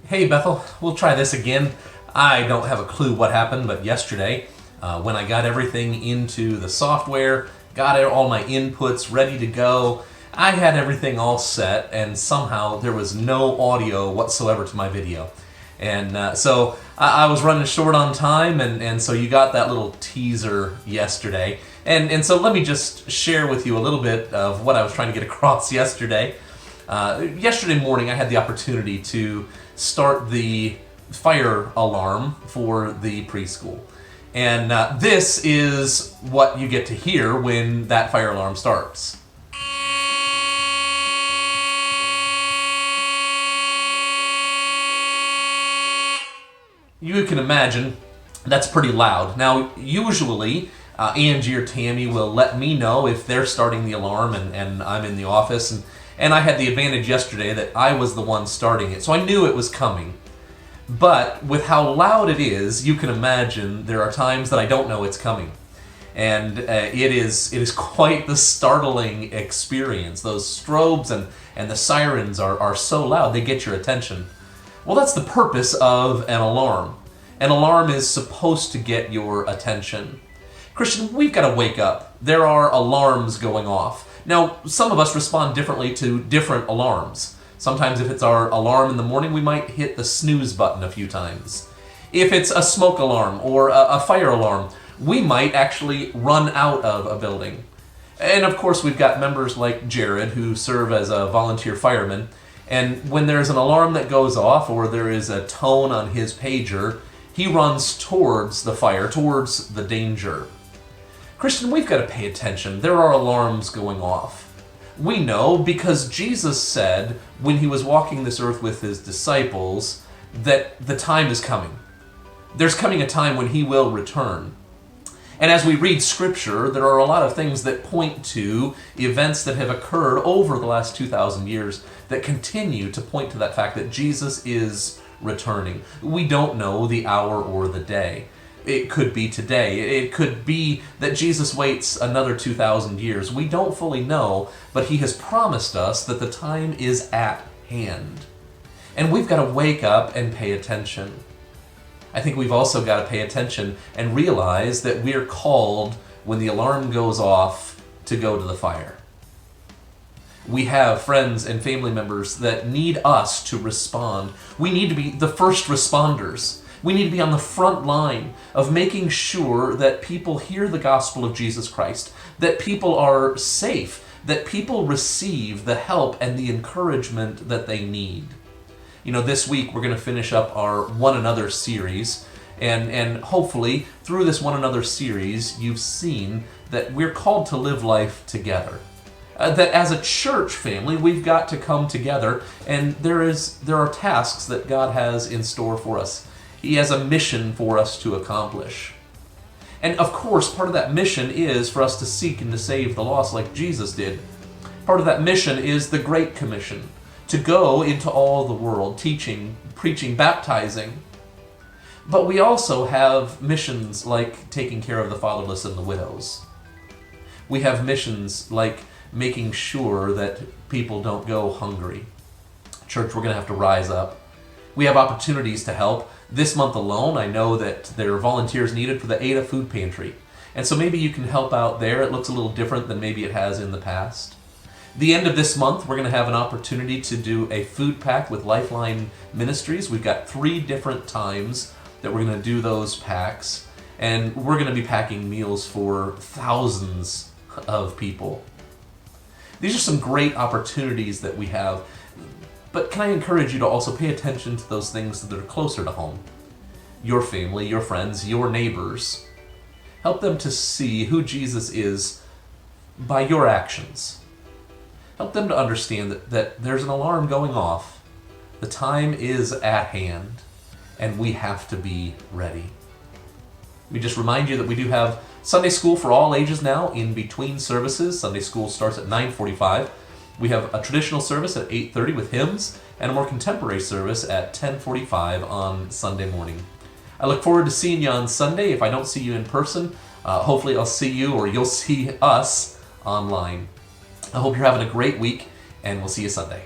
Hey Bethel, we'll try this again. I don't have a clue what happened, but yesterday, when I got everything into the software, got all my inputs ready to go, I had everything all set, and somehow there was no audio whatsoever to my video. And so I was running short on time, and so you got that little teaser yesterday. And so let me just share with you a little bit of what I was trying to get across yesterday. Yesterday morning, I had the opportunity to start the fire alarm for the preschool. And this is what you get to hear when that fire alarm starts. You can imagine that's pretty loud. Now, usually, Angie or Tammy will let me know if they're starting the alarm and I'm in the office. And I had the advantage yesterday that I was the one starting it, so I knew it was coming. But with how loud it is, you can imagine there are times that I don't know it's coming. And it is quite the startling experience. Those strobes and the sirens are so loud, they get your attention. Well, that's the purpose of an alarm. An alarm is supposed to get your attention. Christian, we've got to wake up. There are alarms going off. Now, some of us respond differently to different alarms. Sometimes if it's our alarm in the morning, we might hit the snooze button a few times. If it's a smoke alarm or a fire alarm, we might actually run out of a building. And of course, we've got members like Jared who serve as a volunteer fireman. And when there's an alarm that goes off or there is a tone on his pager, he runs towards the fire, towards the danger. Christian, we've got to pay attention. There are alarms going off. We know because Jesus said when he was walking this earth with his disciples that the time is coming. There's coming a time when he will return. And as we read scripture, there are a lot of things that point to events that have occurred over the last 2,000 years that continue to point to that fact that Jesus is returning. We don't know the hour or the day. It could be today. It could be that Jesus waits another 2,000 years. We don't fully know, but he has promised us that the time is at hand. And we've got to wake up and pay attention. I think we've also got to pay attention and realize that we're called, when the alarm goes off, to go to the fire. We have friends and family members that need us to respond. We need to be the first responders. We need to be on the front line of making sure that people hear the gospel of Jesus Christ, that people are safe, that people receive the help and the encouragement that they need. You know, this week we're going to finish up our One Another series, and hopefully through this One Another series you've seen that we're called to live life together. That as a church family we've got to come together, and there are tasks that God has in store for us. He has a mission for us to accomplish. And of course, part of that mission is for us to seek and to save the lost like Jesus did. Part of that mission is the Great Commission, to go into all the world, teaching, preaching, baptizing. But we also have missions like taking care of the fatherless and the widows. We have missions like making sure that people don't go hungry. Church, we're going to have to rise up. We have opportunities to help. This month alone, I know that there are volunteers needed for the Ada Food Pantry. And so maybe you can help out there. It looks a little different than maybe it has in the past. The end of this month, we're going to have an opportunity to do a food pack with Lifeline Ministries. We've got 3 different times that we're going to do those packs. And we're going to be packing meals for thousands of people. These are some great opportunities that we have. But can I encourage you to also pay attention to those things that are closer to home? Your family, your friends, your neighbors. Help them to see who Jesus is by your actions. Help them to understand that there's an alarm going off. The time is at hand, and we have to be ready. Let me just remind you that we do have Sunday school for all ages now in between services. Sunday school starts at 9:45. We have a traditional service at 8:30 with hymns, and a more contemporary service at 10:45 on Sunday morning. I look forward to seeing you on Sunday. If I don't see you in person, hopefully I'll see you or you'll see us online. I hope you're having a great week, and we'll see you Sunday.